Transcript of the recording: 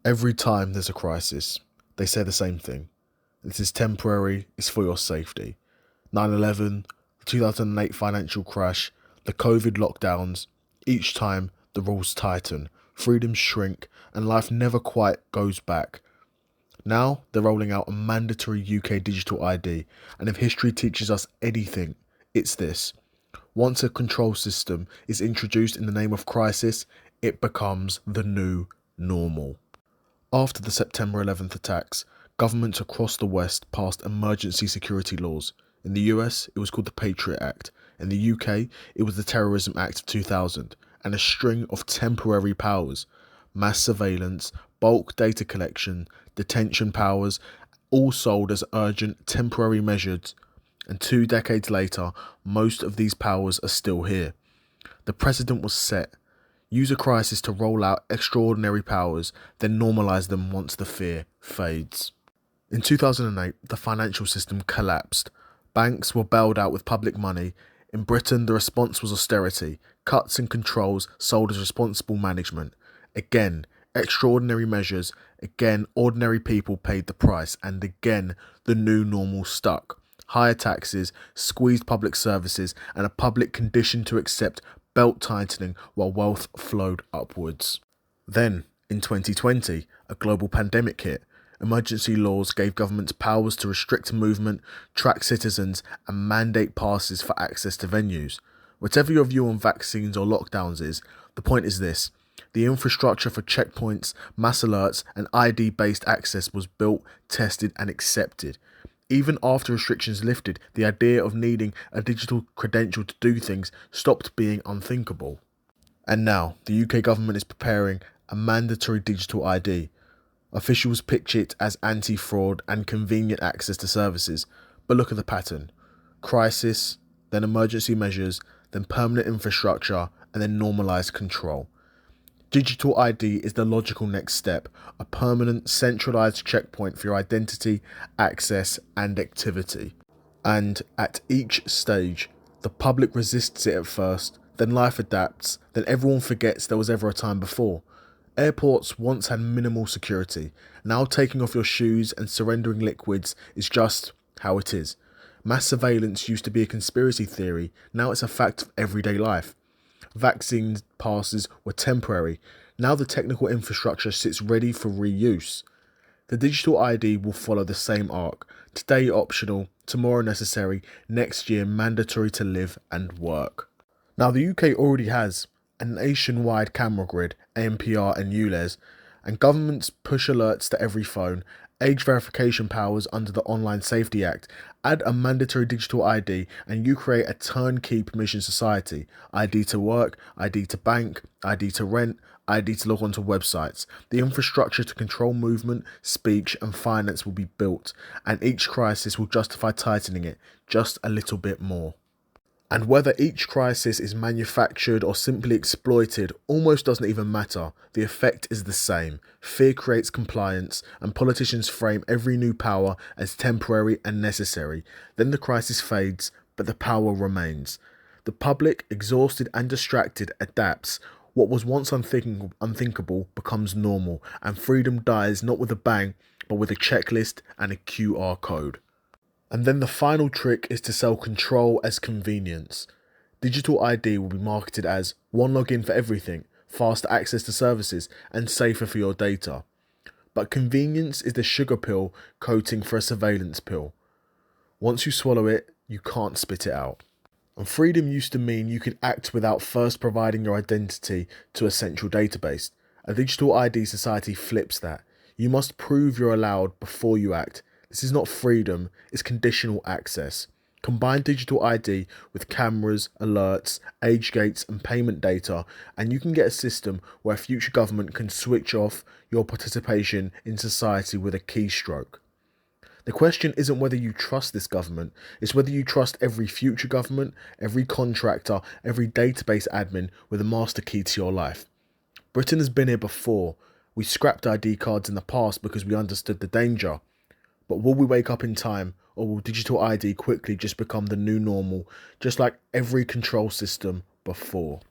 Every time there's a crisis, they say the same thing. This is temporary, it's for your safety. 9/11, the 2008 financial crash, the COVID lockdowns, each time the rules tighten, freedoms shrink, and life never quite goes back. Now they're rolling out a mandatory UK digital ID, and if history teaches us anything, it's this. Once a control system is introduced in the name of crisis, it becomes the new normal. After the September 11th attacks, governments across the West passed emergency security laws. In the US, it was called the Patriot Act. In the UK, it was the Terrorism Act of 2000, and a string of temporary powers. Mass surveillance, bulk data collection, detention powers, all sold as urgent temporary measures. And 2 decades later, most of these powers are still here. The precedent was set. Use a crisis to roll out extraordinary powers, then normalise them once the fear fades. In 2008, the financial system collapsed. Banks were bailed out with public money. In Britain, the response was austerity, cuts and controls sold as responsible management. Again, extraordinary measures. Again, ordinary people paid the price. And again, the new normal stuck. Higher taxes, squeezed public services, and a public conditioned to accept belt tightening while wealth flowed upwards. Then, in 2020, a global pandemic hit. Emergency laws gave governments powers to restrict movement, track citizens, and mandate passes for access to venues. Whatever your view on vaccines or lockdowns is, the point is this. The infrastructure for checkpoints, mass alerts, and ID-based access was built, tested, and accepted. Even after restrictions lifted, the idea of needing a digital credential to do things stopped being unthinkable. And now, the UK government is preparing a mandatory digital ID. Officials pitch it as anti-fraud and convenient access to services. But look at the pattern. Crisis, then emergency measures, then permanent infrastructure, and then normalised control. Digital ID is the logical next step, a permanent, centralised checkpoint for your identity, access, and activity. And at each stage, the public resists it at first, then life adapts, then everyone forgets there was ever a time before. Airports once had minimal security. Now taking off your shoes and surrendering liquids is just how it is. Mass surveillance used to be a conspiracy theory, now it's a fact of everyday life. Vaccine passes were temporary. Now the technical infrastructure sits ready for reuse. The digital ID will follow the same arc. Today optional, tomorrow necessary, next year mandatory to live and work. Now the UK already has a nationwide camera grid, ANPR and ULEZ, and governments push alerts to every phone, age verification powers under the Online Safety Act, add a mandatory digital ID, and you create a turnkey permission society. ID to work, ID to bank, ID to rent, ID to log onto websites. The infrastructure to control movement, speech, and finance will be built, and each crisis will justify tightening it just a little bit more. And whether each crisis is manufactured or simply exploited almost doesn't even matter. The effect is the same. Fear creates compliance, and politicians frame every new power as temporary and necessary. Then the crisis fades, but the power remains. The public, exhausted and distracted, adapts. What was once unthinkable becomes normal, and freedom dies not with a bang, but with a checklist and a QR code. And then the final trick is to sell control as convenience. Digital ID will be marketed as one login for everything, faster access to services, and safer for your data. But convenience is the sugar pill coating for a surveillance pill. Once you swallow it, you can't spit it out. And freedom used to mean you could act without first providing your identity to a central database. A digital ID society flips that. You must prove you're allowed before you act. This is not freedom, it's conditional access. Combine digital ID with cameras, alerts, age gates and payment data, and you can get a system where a future government can switch off your participation in society with a keystroke. The question isn't whether you trust this government, it's whether you trust every future government, every contractor, every database admin with a master key to your life. Britain has been here before. We scrapped ID cards in the past because we understood the danger. But will we wake up in time, or will digital ID quickly just become the new normal, just like every control system before?